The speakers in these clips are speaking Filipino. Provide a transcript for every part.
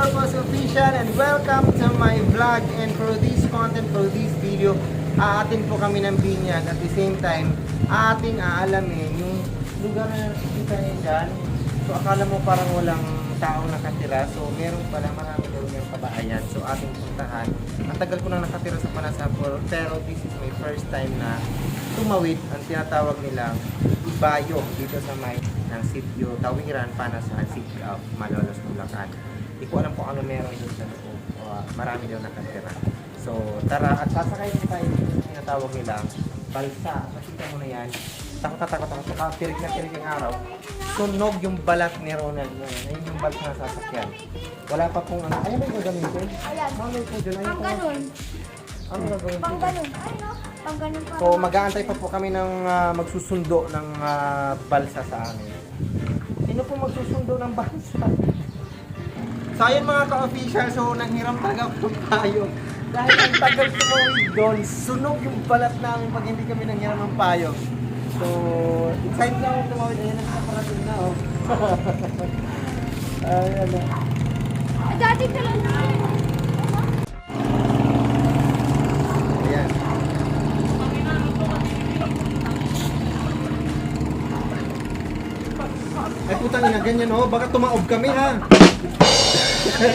Purpose Official and welcome to my vlog. And for this content, for this video, aatin po kami ng binyag. At the same time, ating aalamin yung lugar na nakikita niyo dyan. So akala mo parang walang taong nakatira. So meron pala, marami daw yung kabahayan. So ating puntahan. Ang tagal ko na nakatira sa Panasapor, pero this is my first time na tumawid ang tinatawag nilang Ibayo dito sa may ng sitio Tawiran, Panasan, City of Malolos, Bulacan. Hindi ko alam kung ano meron dito sa loob. Marami daw nakatira. So tara at sasakay din tayo dito sa tinatawag nilang balsa. Makita mo na yan. Takot ako. Saka pirig na pirig yung araw. Sunog yung balat ni Ronald ngayon. Ayun yung balsa na sasakyan. Wala pa pong ano. Ayun ba yung gagamitin? Ayan. Mamay po dyan. Pang ganun. Ano gagawin Pang po? ganun. Ay no? Pang ganun pa. So mag-aantay pa po kami ng magsusundo ng balsa sa amin. Sino po magsusundo ng balsa? So ayun mga ka-official, so nanghiram talaga ako ng payong. Dahil ang tagal tumawid doon, sunog yung balat namin pag hindi kami nanghiram ng payong. So, excited na ako tumawid. Ayan, nakaparating na oh. Ayan na. Dati ka lang na. Ayan. Ay putang ina, ganyan oh. Baka tumaob kami ha. 50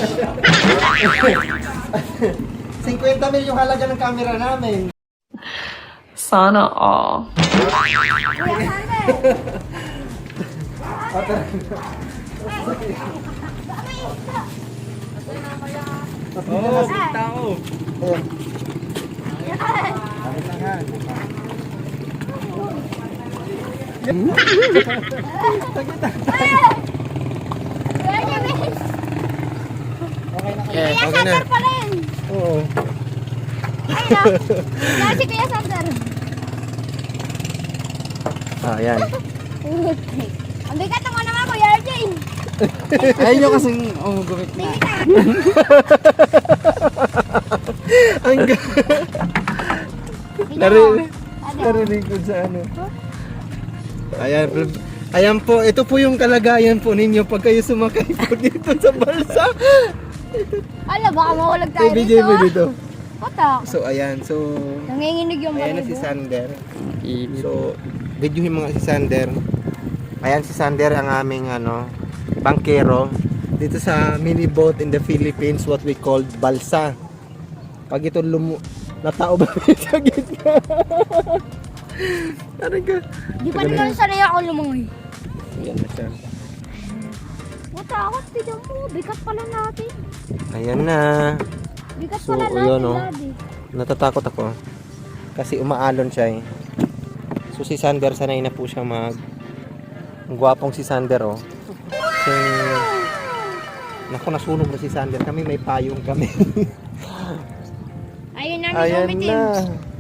mil yung halaga ng camera namin. Sana all. Kuya Sander. Oh, tao. Ayan. Amit lang ha. Kuya James. Okay na kayo. Kuya Okay na. Sander pa rin. Oo. Ay no? Yan si Kuya Sander. Ayan. Ang bigat naman naman Kuya RJ. Ayaw nyo kasing gumit na. Ang narinig ko sa ano. Ayan, ayan po, ito po yung kalagayan po ninyo pag kayo sumakay po dito sa balsa. Ala, baka mawalag tayo BJ dito. mo dito. Patak. So ayan, so Nanginginig yung ayan na si balibo. Sander. So, videohin mga si Sander. Ayan si Sander ang aming ano, bangkero dito sa mini boat in the Philippines, what we called balsa. Pag ito natao ba sa gitna? Ano ka? Di pa naman sanay ako lumangoy. Ayan na siya. Matakot, tignan mo. Bigat pala natin. Ayan na. Bigat So, pala yun, natin, oh. Daddy. Natatakot ako. Kasi umaalon siya eh. So si Sander, sanay na po siya Ang gwapong si Sander oh. So, naku, nasunog na si Sander. Kami may payong kami. Ayun na, Ayan nasumitin. na.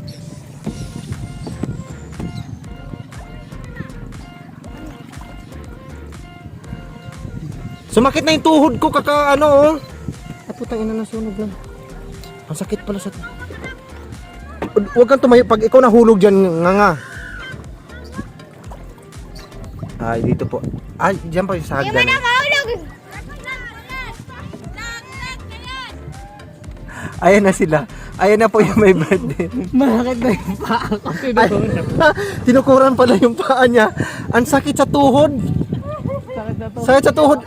Sumakit na yung tuhod ko ano oh. Ay putang ina, nasunog lang. Ang sakit pala sa... Huwag kang tumayo. Pag ikaw nahulog dyan, nga. Ay, dito po. Ay, dyan pa yung sa Di mo hagdan. na mahulog. Ayan na sila. Ayan na po yung may birthday. Malakit na yung paa ko. Tinukuran pala yung paa niya. Ang sakit sa tuhod. Sakit na to. Sakit sa tuhod.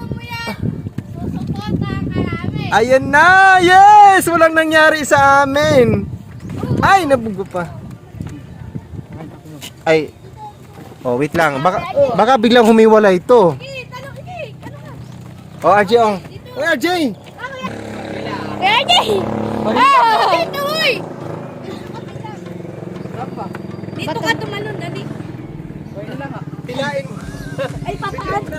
Ayan na! Yes! Walang nangyari sa amin. Ay, nabugo pa. Ay. Oh, wait lang. Baka biglang humiwalay ito. Oh, RJ, oh. Oy, RJ! Kuya RJ! Ah! Dito, uy! Dito ka tumalon, Daddy. Pilain mo. Ay, ipapaanod ko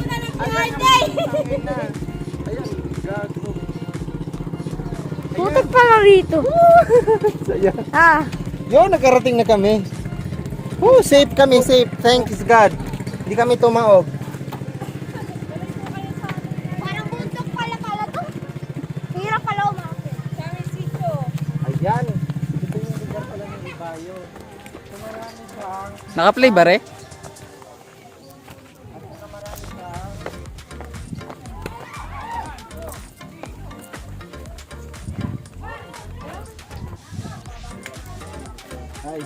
na lang Kuya RJ! Ayan, gago. Putik pala rito. Saya. Ah. Yo, nakarating na kami. Oh, safe kami, safe. Thanks God. Hindi kami tumaob. Parang bundok pala to. Hirap pala umakit. Kami sito. Ayan. Ito yung lugar pala ng Ibayo. So, marami siyang Naka-play ba re? Ay.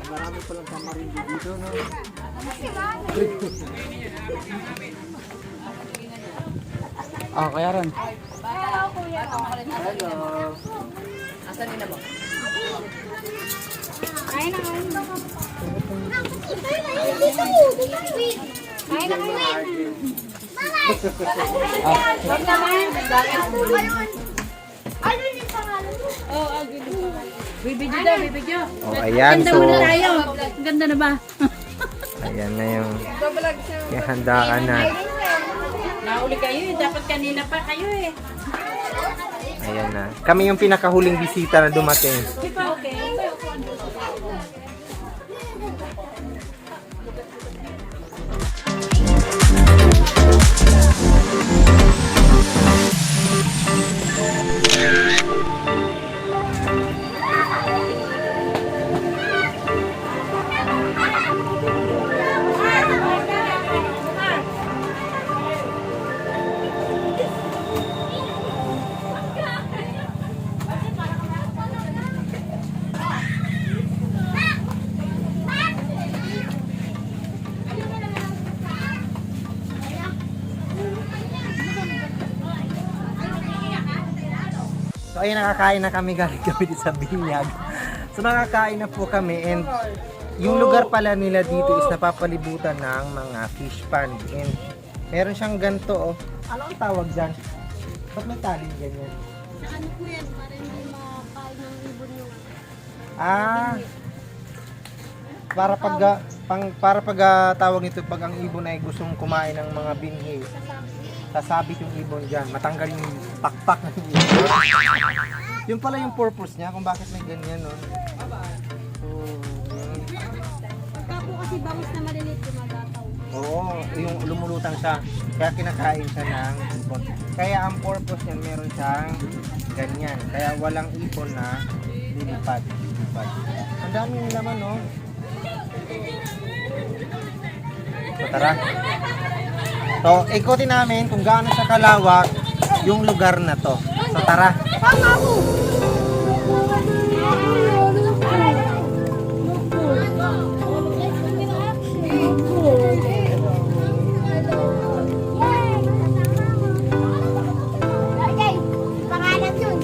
Marami palang tamarindo dito, no? Ah, kaya rin. Hello, kuya. Hello. Kain na, kain na. Kain na, kain. Wag naman. Ano yung pangalan mo? Bibidyo daw, bibidyo. Oh, ayan, Ganda so, mo na tayo. Ganda na ba? ayan na yung handaan na. Nauli kayo eh. Dapat kanina pa kayo eh. Ayan na. Kami yung pinakahuling bisita na dumating. Di ba okay? So ayun, nakakain na kami, galing kami dito sa binyag. So nakakain na po kami, and yung lugar pala nila dito is napapalibutan ng mga fish pond. And meron siyang ganito, oh. Ano ang tawag dyan? Ba't may taling ganyan? Ano po yan? Para hindi makain ng ibon yung Para pag tawag nito, pag ang ibon ay gustong kumain ng mga binhi, sasabit yung ibon dyan, matanggal yung pakpak ng ibon. Yung pala yung purpose niya kung bakit may ganyan, no? So, Pagka po kasi bangus na maliliit, gumagataw. oo, yung lumulutang siya, kaya kinakain siya ng ibon. Kaya ang purpose niya, meron siyang ganyan, kaya walang ibon na lilipad. Ang daming laman, no? So, tara. So, ikutin namin kung gaano siya kalawak yung lugar na to. So, tara. Tama po! Okay, pangalan yun.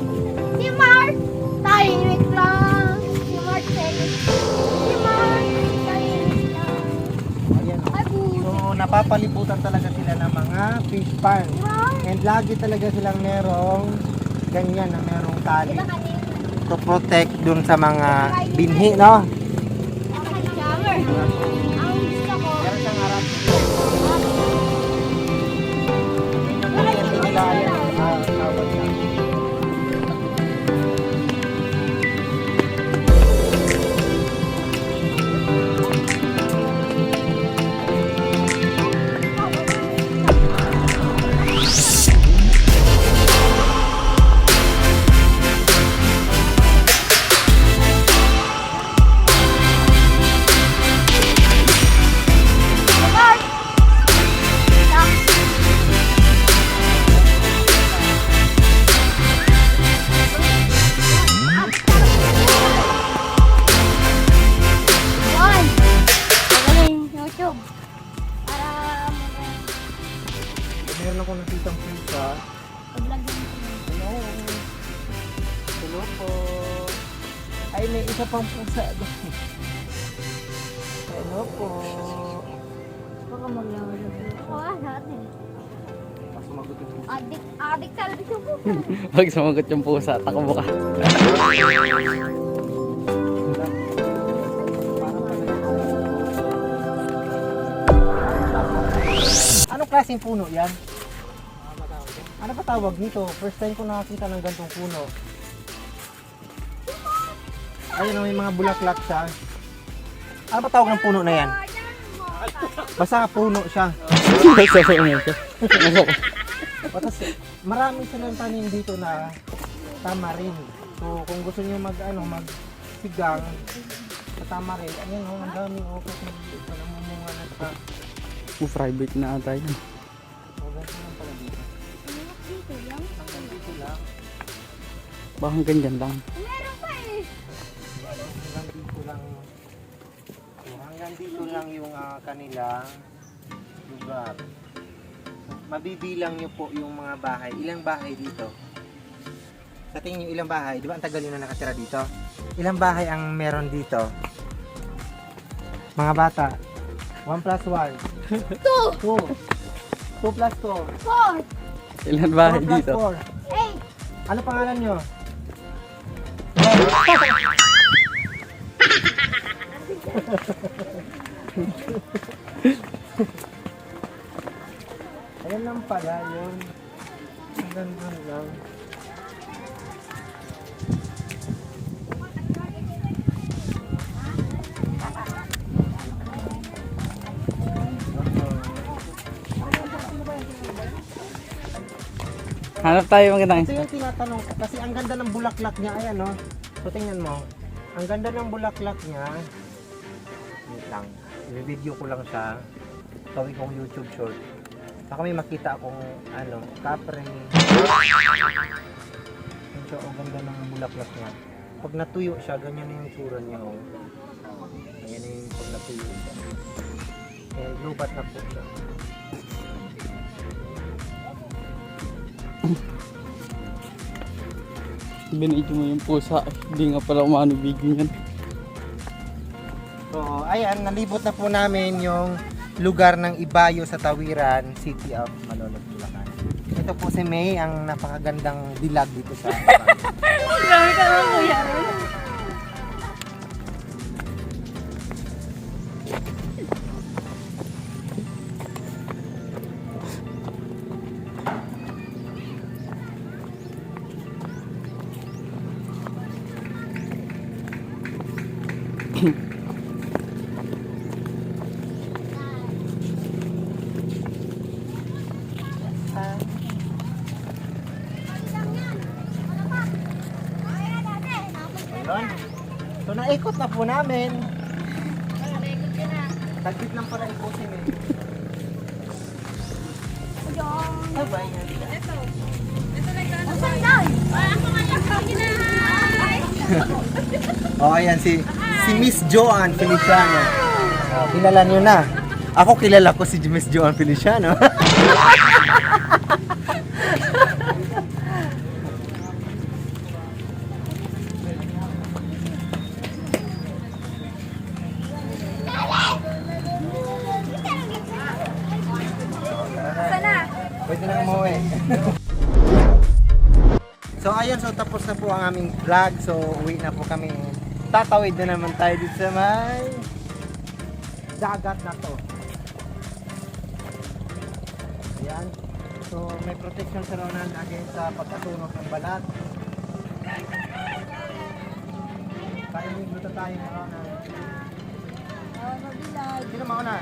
Si Mark, tahimik lang. Si Mark, tahimik. Si Mark, tahimik lang. Ayan. Ay, So, napapalibutan talaga sila ng mga fish pond. And lagi talaga silang merong ganyan na merong tali to protect dun sa mga binhi, no? Shower. Ang gusto ko. Meron siyang harap. Hindi nila ayan tawag na. Yan. Magaling YouTube. Para Meron ako nakitang pusa. mag-vlog din. Hello. Hello po. Ay, may isa pang pusa doon. Hello po. Baka mag-vlog. Natin. Mas magutin po. Adik talaga yung po. Pag sumagot yung pusa, takbo ka. Anong klaseng puno yan? Ano ba tawag nito? First time ko nakakita ng gantong puno. Ayun, may mga bulaklak siya. Ano ba tawag ng puno na yan? Basta puno siya. Tapos marami silang tanim dito na tamarin. So kung gusto niyo magsigang sa tamarin, ayun oh, ang daming okot na dito na mumunga na sa Private na ata yun. ganito lang pala dito. Dito lang. Hanggang dito lang. Baka ganyan lang. Meron pa eh. Hanggang kanilang lugar. Mabibilang nyo po yung mga bahay. Ilang bahay dito? Sa tingin nyo ilang bahay? Di ba ang tagal nyo na nakatira dito? Ilang bahay ang meron dito? Mga bata. 1 plus 1. 2. 2 plus 2. 4, Ilan bahay 4 plus dito? 4. 8, Ano pangalan nyo? Ayan lang pala yun. Hanggang doon lang. Hanap tayo magandang Ito yung tinatanong ko kasi ang ganda ng bulaklak niya. Ayan no. So tingnan mo. Ang ganda ng bulaklak niya. Wait lang. I-video ko lang siya. Gawin kong YouTube short. Saka may makita akong ano, kapre. So, ang ganda ng bulaklak niya. Pag natuyo siya, ganyan na yung tsura niya. Oh. Ayan na yung pag natuyo siya. Eh, lubat na po siya. Binidyo mo yung pusa. Hindi nga pala umano video niyan. So, ayan, nalibot na po namin yung lugar ng Ibayo sa Tawiran, City of Malolos, Bulacan. Ito po si May, ang napakagandang dilag dito sa Grabe ka naman, kuya. Ayun. So, naikot na po namin. naikot ka na. Taglit lang pala ikutin eh. Ayun. Ay, ba yan? Asan daw? Ako nga lang sa kinahay. Oh, ayan si Miss Joanne Feliciano. Oh, kilala niyo na. Ako kilala ko si Miss Joanne Feliciano. Sana. Pwede na umuwi. So ayun, so tapos na po ang aming vlog. So uwi na po kami. Tatawid na naman tayo dito sa may dagat na to. Ayan. So may protection sa Ronan against sa pagkatunog ng balat. Kaya may gluto tayo na Ronan. Sino mauna?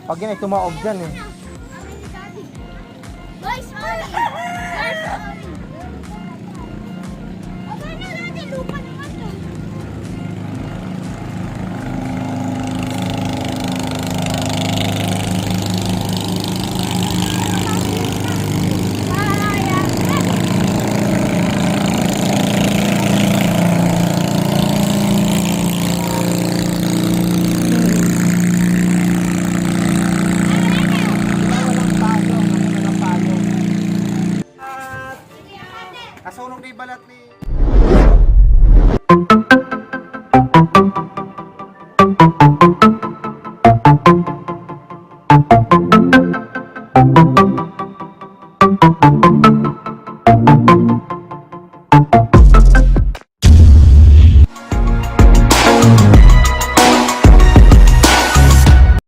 Pag yan ay tumaob dyan eh. Boys, sorry. Guys, sorry. Okay na natin, lupa naman to. Kasunog na yung balat ni...